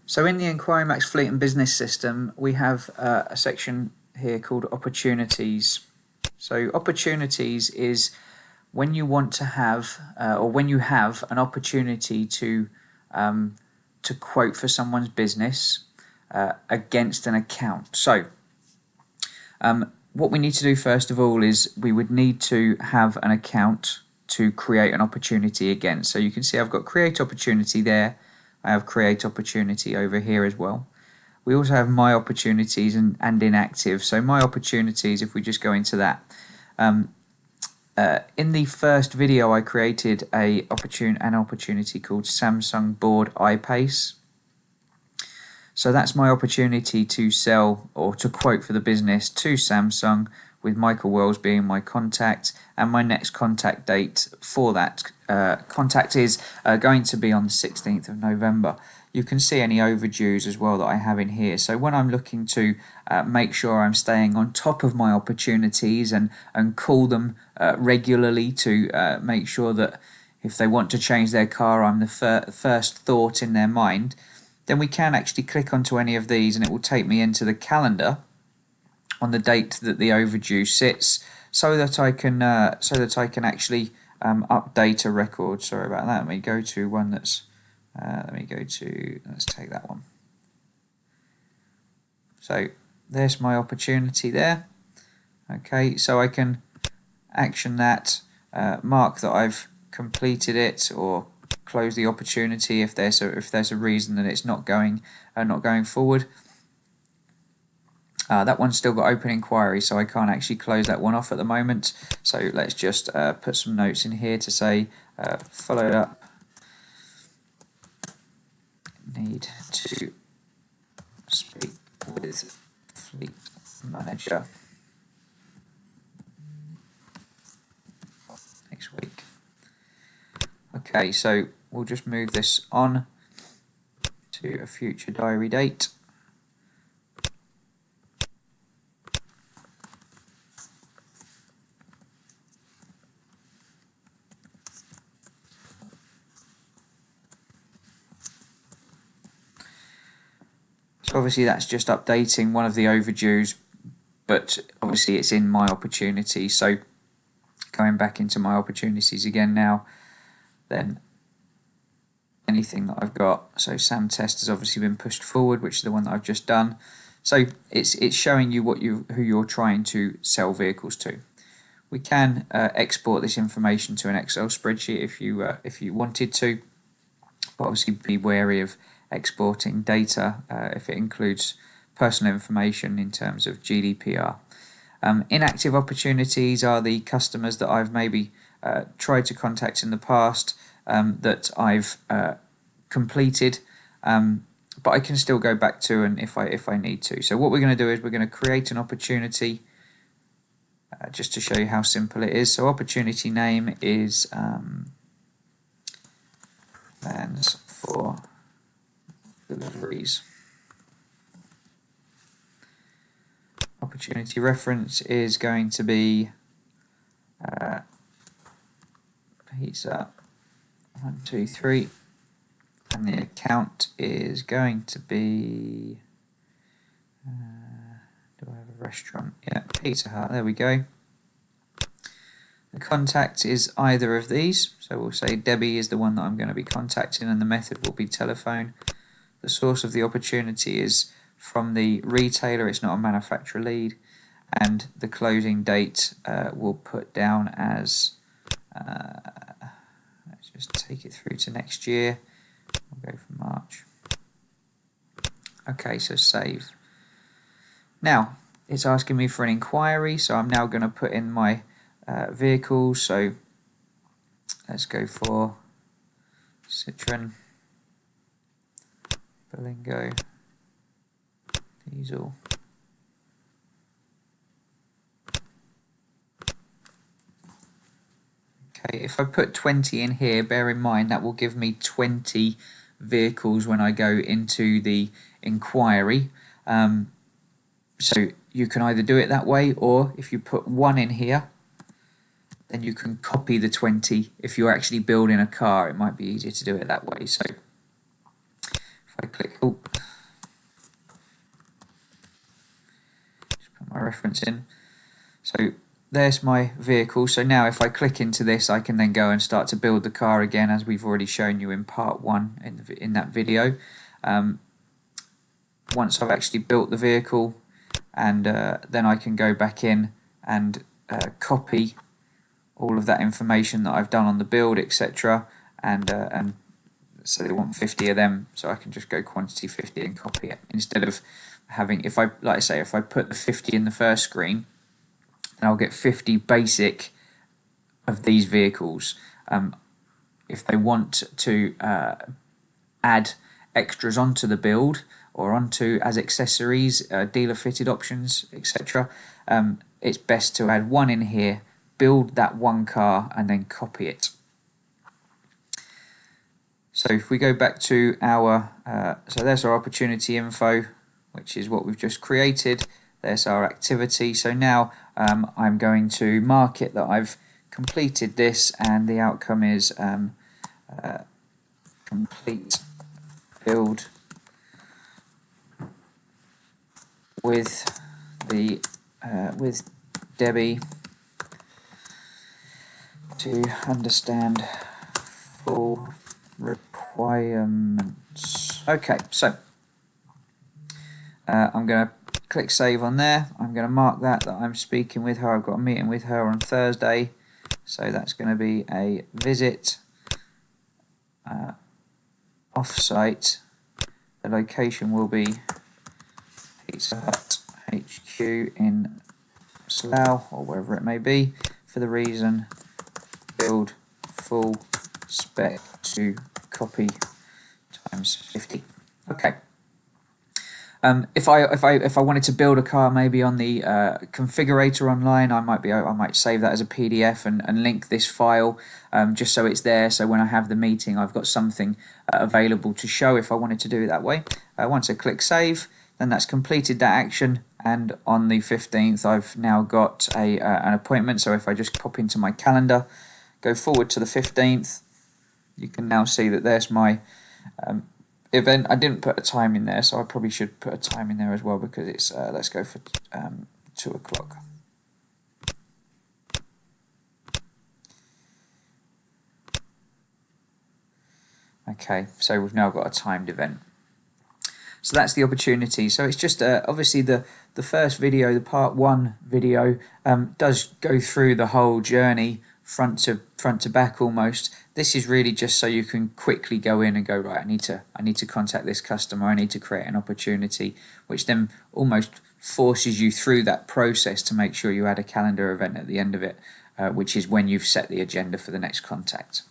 So in the enquiryMAX Fleet and Business System, we have a section here called Opportunities. So opportunities is when you want to have, or when you have an opportunity to quote for someone's business against an account. So what we need to do first of all is we would need to have an account to create an opportunity against. So you can see I've got create opportunity there. I have create opportunity over here as well. We also have my opportunities and inactive. So my opportunities, if we just go into that. In the first video I created an opportunity called Samsung Board iPace. So that's my opportunity to sell or to quote for the business to Samsung, with Michael Wells being my contact, and my next contact date for that contact is going to be on the 16th of November. You can see any overdues as well that I have in here. So when I'm looking to make sure I'm staying on top of my opportunities and call them regularly to make sure that if they want to change their car, I'm the first thought in their mind, then we can actually click onto any of these and it will take me into the calendar on the date that the overdue sits, so that I can actually update a record. Sorry about that. Let me go to one that's let's take that one. So there's my opportunity there. Okay, so I can action that, mark that I've completed it, or close the opportunity if there's a reason that it's not going forward. That one's still got open inquiry, so I can't actually close that one off at the moment. So let's just put some notes in here to say followed up. Need to speak with fleet manager next week. Okay, so we'll just move this on to a future diary date. So obviously that's just updating one of the overdues, but obviously it's in my opportunity. So going back into my opportunities again now, then anything that I've got, so Sam Test has obviously been pushed forward, which is the one that I've just done. So it's showing you who you're trying to sell vehicles to. We can export this information to an Excel spreadsheet if you wanted to, but obviously be wary of exporting data if it includes personal information in terms of GDPR. Inactive opportunities are the customers that I've maybe tried to contact in the past that I've completed, but I can still go back to and if I need to. So what we're going to do is we're going to create an opportunity just to show you how simple it is. So opportunity name is plans for deliveries. Opportunity reference is going to be pizza 123, and the account is going to be do I have a restaurant? Yeah, Pizza Hut. There we go. The contact is either of these, so we'll say Debbie is the one that I'm going to be contacting, and the method will be telephone. The source of the opportunity is from the retailer, it's not a manufacturer lead, and the closing date we'll put down as, let's just take it through to next year, we'll go from March. Okay, so save. Now, it's asking me for an inquiry, so I'm now going to put in my vehicles, so let's go for Citroen, Berlingo, diesel. Okay, if I put 20 in here, bear in mind that will give me 20 vehicles when I go into the inquiry. So you can either do it that way, or if you put 1 in here, then you can copy the 20. If you're actually building a car, it might be easier to do it that way. So if I click, my reference in. So there's my vehicle. So now if I click into this, I can then go and start to build the car again, as we've already shown you in part 1 in that video. Once I've actually built the vehicle, and then I can go back in and copy all of that information that I've done on the build, etc. And so they want 50 of them, so I can just go quantity 50 and copy it, instead of having, if I put the 50 in the first screen, then I'll get 50 basic of these vehicles. If they want to add extras onto the build or onto as accessories, dealer fitted options, etc., it's best to add one in here, build that one car, and then copy it. So if we go back to our, so there's our opportunity info, which is what we've just created. There's our activity. So now I'm going to mark it that I've completed this, and the outcome is complete build with Debbie to understand full requirements. Okay, so I'm going to click save on there. I'm going to mark that I'm speaking with her. I've got a meeting with her on Thursday, so that's going to be a visit off-site. The location will be Pizza Hut HQ in Slough, or wherever it may be, for the reason build full spec to copy times 50. Okay. If I wanted to build a car maybe on the configurator online, I might save that as a PDF and link this file just so it's there. So when I have the meeting, I've got something available to show if I wanted to do it that way. Once I click save, then that's completed that action. And on the 15th, I've now got an appointment. So if I just pop into my calendar, go forward to the 15th, you can now see that there's my event. I didn't put a time in there, so I probably should put a time in there as well, because it's let's go for 2 o'clock. Okay, so we've now got a timed event. So that's the opportunity. So it's just obviously the first video, the part 1 video, does go through the whole journey front to back almost. This is really just so you can quickly go in and go, right, I need to contact this customer, I need to create an opportunity, which then almost forces you through that process to make sure you add a calendar event at the end of it, which is when you've set the agenda for the next contact.